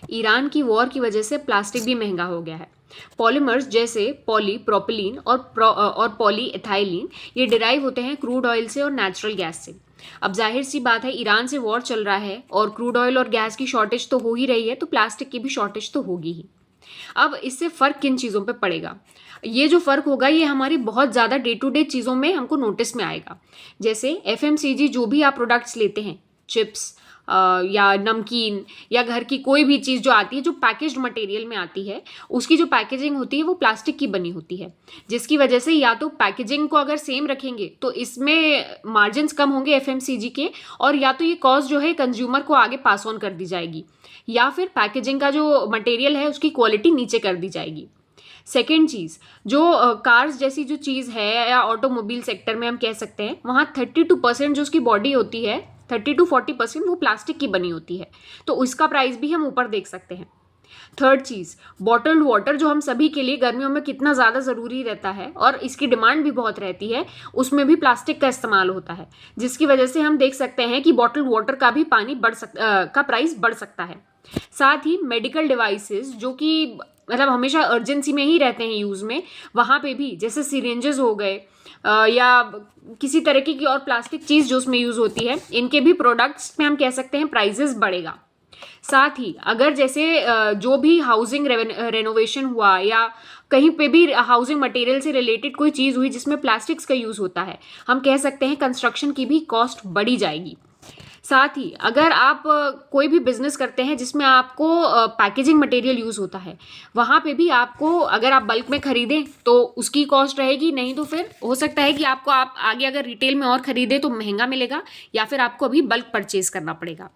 Iran की war की वजह से प्लास्टिक भी महंगा हो गया है। पॉलीमर्स जैसे पॉली प्रोपिलीन और पॉली एथाइलिन ये डिराइव होते हैं क्रूड ऑयल से और नेचुरल गैस से। अब जाहिर सी बात है, ईरान से वॉर चल रहा है और क्रूड ऑयल और गैस की शॉर्टेज तो हो ही रही है, तो प्लास्टिक की भी शॉर्टेज तो होगी ही। अब इससे फ़र्क किन चीज़ों पे पड़ेगा? ये जो फ़र्क होगा ये हमारी बहुत ज़्यादा डे टू डे चीज़ों में हमको नोटिस में आएगा। जैसे एफएमसीजी जो भी आप प्रोडक्ट्स लेते हैं, चिप्स या नमकीन या घर की कोई भी चीज़ जो आती है जो पैकेज्ड मटेरियल में आती है, उसकी जो पैकेजिंग होती है वो प्लास्टिक की बनी होती है, जिसकी वजह से या तो पैकेजिंग को अगर सेम रखेंगे तो इसमें मार्जिन्स कम होंगे एफएमसीजी के, और या तो ये कॉस्ट जो है कंज्यूमर को आगे पास ऑन कर दी जाएगी, या फिर पैकेजिंग का जो मटेरियल है उसकी क्वालिटी नीचे कर दी जाएगी। सेकेंड चीज़, जो कार्स जैसी जो चीज़ है या ऑटोमोबाइल सेक्टर में हम कह सकते हैं, वहाँ 32% जो उसकी बॉडी होती है, 30 to 40% वो प्लास्टिक की बनी होती है, तो उसका प्राइस भी हम ऊपर देख सकते हैं। थर्ड चीज़, बॉटल्ड वाटर जो हम सभी के लिए गर्मियों में कितना ज़्यादा ज़रूरी रहता है और इसकी डिमांड भी बहुत रहती है, उसमें भी प्लास्टिक का इस्तेमाल होता है, जिसकी वजह से हम देख सकते हैं कि बॉटल्ड वाटर का भी का प्राइस बढ़ सकता है। साथ ही मेडिकल डिवाइसेस जो कि मतलब हमेशा अर्जेंसी में ही रहते हैं यूज़ में, वहाँ पे भी जैसे सिरिंजेस हो गए या किसी तरीके की और प्लास्टिक चीज़ जो उसमें यूज़ होती है, इनके भी प्रोडक्ट्स में हम कह सकते हैं प्राइजेस बढ़ेगा। साथ ही अगर जैसे जो भी हाउसिंग रेनोवेशन हुआ या कहीं पे भी हाउसिंग मटेरियल से रिलेटेड कोई चीज़ हुई जिसमें प्लास्टिक्स का यूज़ होता है, हम कह सकते हैं कंस्ट्रक्शन की भी कॉस्ट बढ़ी जाएगी। साथ ही अगर आप कोई भी बिजनेस करते हैं जिसमें आपको पैकेजिंग मटेरियल यूज़ होता है, वहाँ पे भी आपको अगर आप बल्क में खरीदें तो उसकी कॉस्ट रहेगी, नहीं तो फिर हो सकता है कि आप आगे अगर रिटेल में और खरीदें तो महंगा मिलेगा, या फिर आपको अभी बल्क परचेज करना पड़ेगा।